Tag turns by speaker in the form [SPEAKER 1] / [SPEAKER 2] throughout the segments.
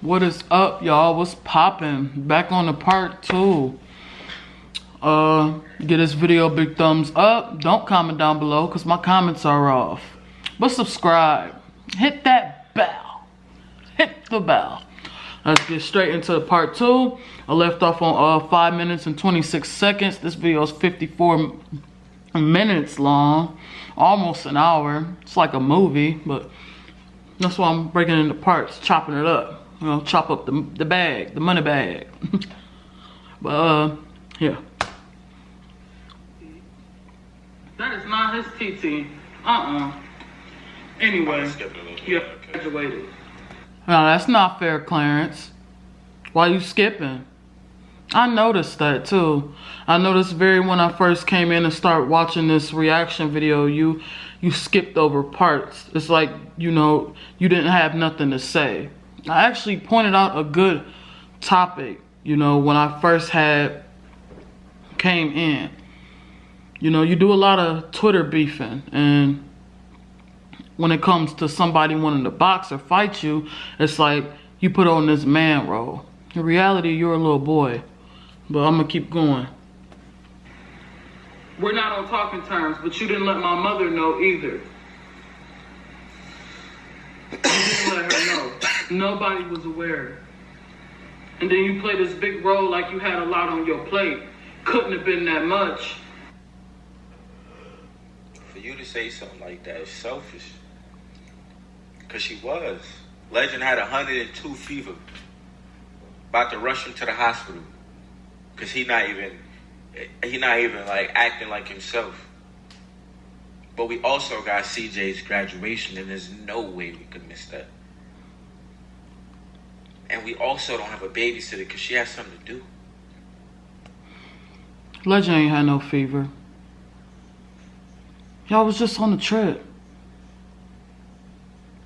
[SPEAKER 1] What is up, y'all? What's poppin'? Back on the part 2. Get this video a big thumbs up. Don't comment down below because my comments are off. But subscribe. Hit that bell. Hit the bell. Let's get straight into the part 2. I left off on 5 minutes and 26 seconds. This video is 54 minutes long. Almost an hour. It's like a movie, but that's why I'm breaking it into parts, chopping it up. You know, chop up the bag, the money bag. But, yeah. That is not his TT. Anyway, you graduated. No, that's not fair, Clarence. Why you skipping? I noticed that too. I noticed when I first came in and started watching this reaction video, you skipped over parts. It's like, you know, you didn't have nothing to say. I actually pointed out a good topic, you know, when I first came in. You know, you do a lot of Twitter beefing, and when it comes to somebody wanting to box or fight you, it's like you put on this man role. In reality, you're a little boy. But I'm gonna keep going. We're not on talking terms, but you didn't let my mother know either. You didn't let her know. Nobody was aware. And then you play this big role like you had a lot on your plate. Couldn't have been that much.
[SPEAKER 2] For you to say something like that is selfish. Because she was. Legend had 102 fever. About to rush him to the hospital. Because he not even like acting like himself. But we also got CJ's graduation, and there's no way we could miss that. And we also don't have a babysitter because she has something to do.
[SPEAKER 1] Legend ain't had no fever. Y'all was just on the trip.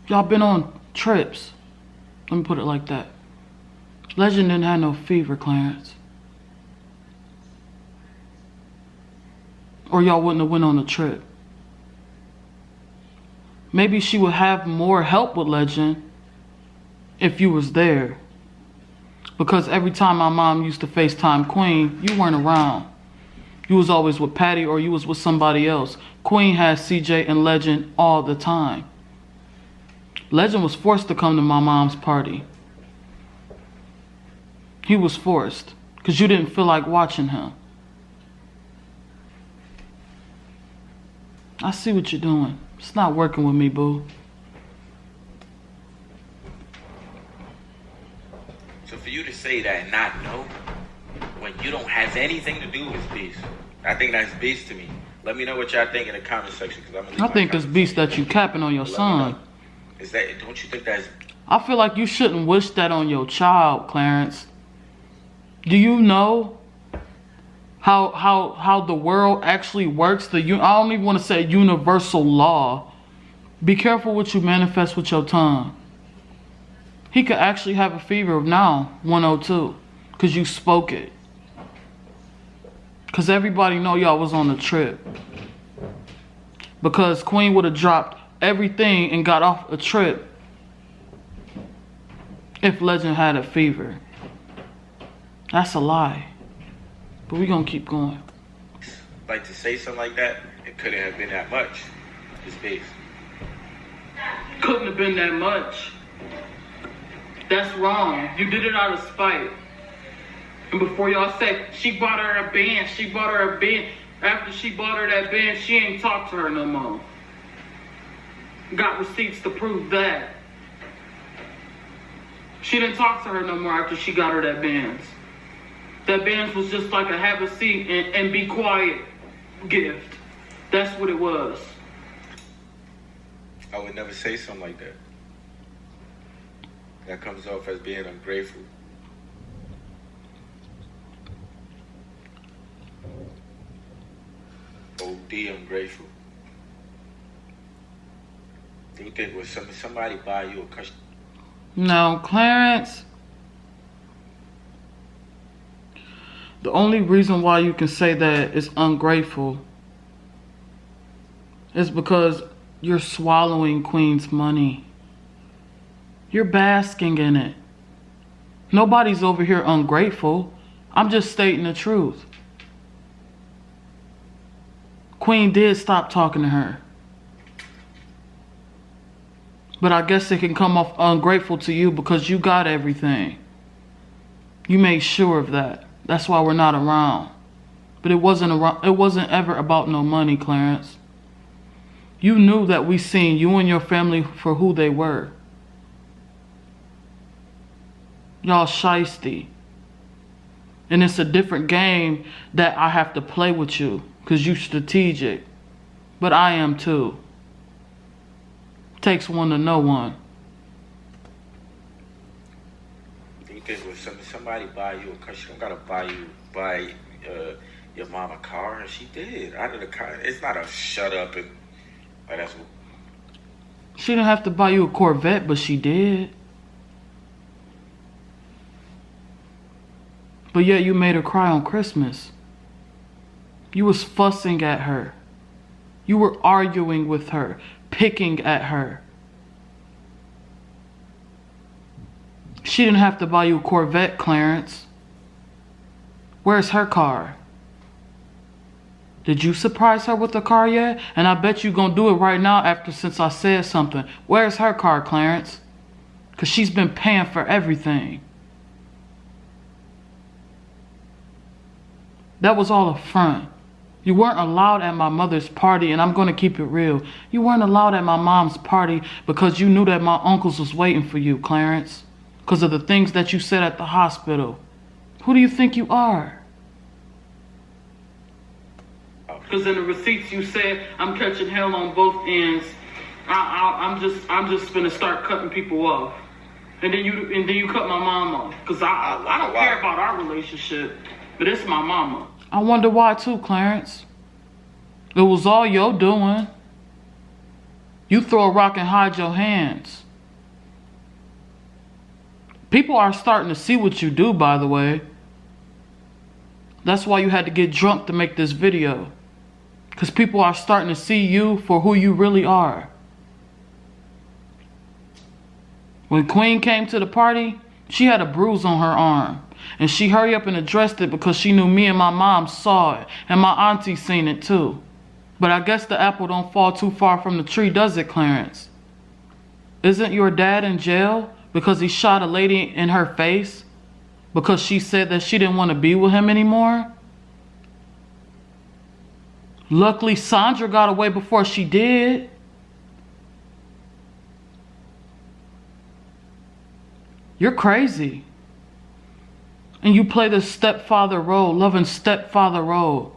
[SPEAKER 1] Y'all been on trips. Let me put it like that. Legend didn't have no fever, Clarence. Or y'all wouldn't have went on the trip. Maybe she would have more help with Legend if you was there. Because every time my mom used to FaceTime Queen, you weren't around. You was always with Patty or you was with somebody else. Queen had CJ and Legend all the time. Legend was forced to come to my mom's party. He was forced because you didn't feel like watching him. I see what you're doing. It's not working with me, boo.
[SPEAKER 2] So for you to say that and not know when you don't have anything to do with beast, I think that's beast to me. Let me know what y'all think in the comment section.
[SPEAKER 1] I think it's beast that you capping on your son.
[SPEAKER 2] Is that? Don't you think that's?
[SPEAKER 1] I feel like you shouldn't wish that on your child, Clarence. Do you know how the world actually works? I don't even want to say universal law. Be careful what you manifest with your tongue. He could actually have a fever of now, 102, because you spoke it. Because everybody know y'all was on the trip. Because Queen would have dropped everything and got off a trip if Legend had a fever. That's a lie. But we gonna keep going.
[SPEAKER 2] Like to say something like that, it couldn't have been that much. It's based.
[SPEAKER 1] Couldn't have been that much. That's wrong. You did it out of spite. And before y'all say, she bought her a band, she bought her a band. After she bought her that band, she ain't talked to her no more. Got receipts to prove that. She didn't talk to her no more after she got her that bands. That bands was just like a have a seat and be quiet gift. That's what it was.
[SPEAKER 2] I would never say something like that. That comes off as being ungrateful. OD ungrateful. Do you think when somebody buy you a custom?
[SPEAKER 1] No, Clarence. The only reason why you can say that it's ungrateful is because you're swallowing Queen's money. You're basking in it. Nobody's over here ungrateful. I'm just stating the truth. Queen did stop talking to her. But I guess it can come off ungrateful to you because you got everything. You made sure of that. That's why we're not around. But it wasn't ever about no money, Clarence. You knew that we seen you and your family for who they were. Y'all shiesty. And it's a different game that I have to play with you because you strategic. But I am too. Takes one to know one.
[SPEAKER 2] You think when somebody buy you a car, she don't gotta buy your mom a car, and she did. Out of the car, it's not a shut up and like that's.
[SPEAKER 1] She didn't have to buy you a Corvette, but she did. But yet you made her cry on Christmas. You was fussing at her. You were arguing with her, picking at her. She didn't have to buy you a Corvette, Clarence. Where's her car? Did you surprise her with the car yet? And I bet you gonna do it right now since I said something. Where's her car, Clarence? Because she's been paying for everything. That was all a front. You weren't allowed at my mother's party, and I'm going to keep it real. You weren't allowed at my mom's party because you knew that my uncles was waiting for you, Clarence. Because of the things that you said at the hospital. Who do you think you are? Because in the receipts you said, I'm catching hell on both ends. I'm just gonna start cutting people off. And then you cut my mom off. Because I don't care about our relationship, but it's my mama. I wonder why too, Clarence. It was all your doing. You throw a rock and hide your hands. People are starting to see what you do, by the way. That's why you had to get drunk to make this video. Because people are starting to see you for who you really are. When Queen came to the party, she had a bruise on her arm. And she hurried up and addressed it because she knew me and my mom saw it. And my auntie seen it too. But I guess the apple don't fall too far from the tree, does it, Clarence? Isn't your dad in jail because he shot a lady in her face? Because she said that she didn't want to be with him anymore? Luckily, Sandra got away before she did. You're crazy. And you play the stepfather role, loving stepfather role.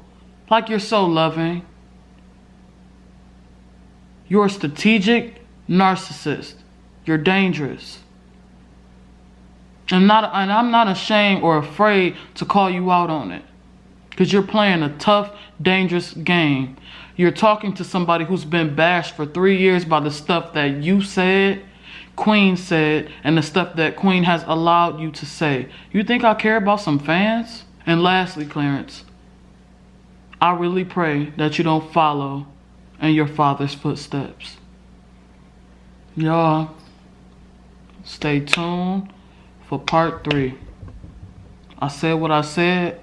[SPEAKER 1] Like you're so loving. You're a strategic narcissist. You're dangerous. And I'm not ashamed or afraid to call you out on it. Because you're playing a tough, dangerous game. You're talking to somebody who's been bashed for 3 years by the stuff that you said, Queen said, and the stuff that Queen has allowed you to say. You think I care about some fans? And lastly, Clarence, I really pray that you don't follow in your father's footsteps. Y'all, stay tuned for part 3. I said what I said.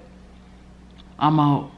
[SPEAKER 1] I'm out.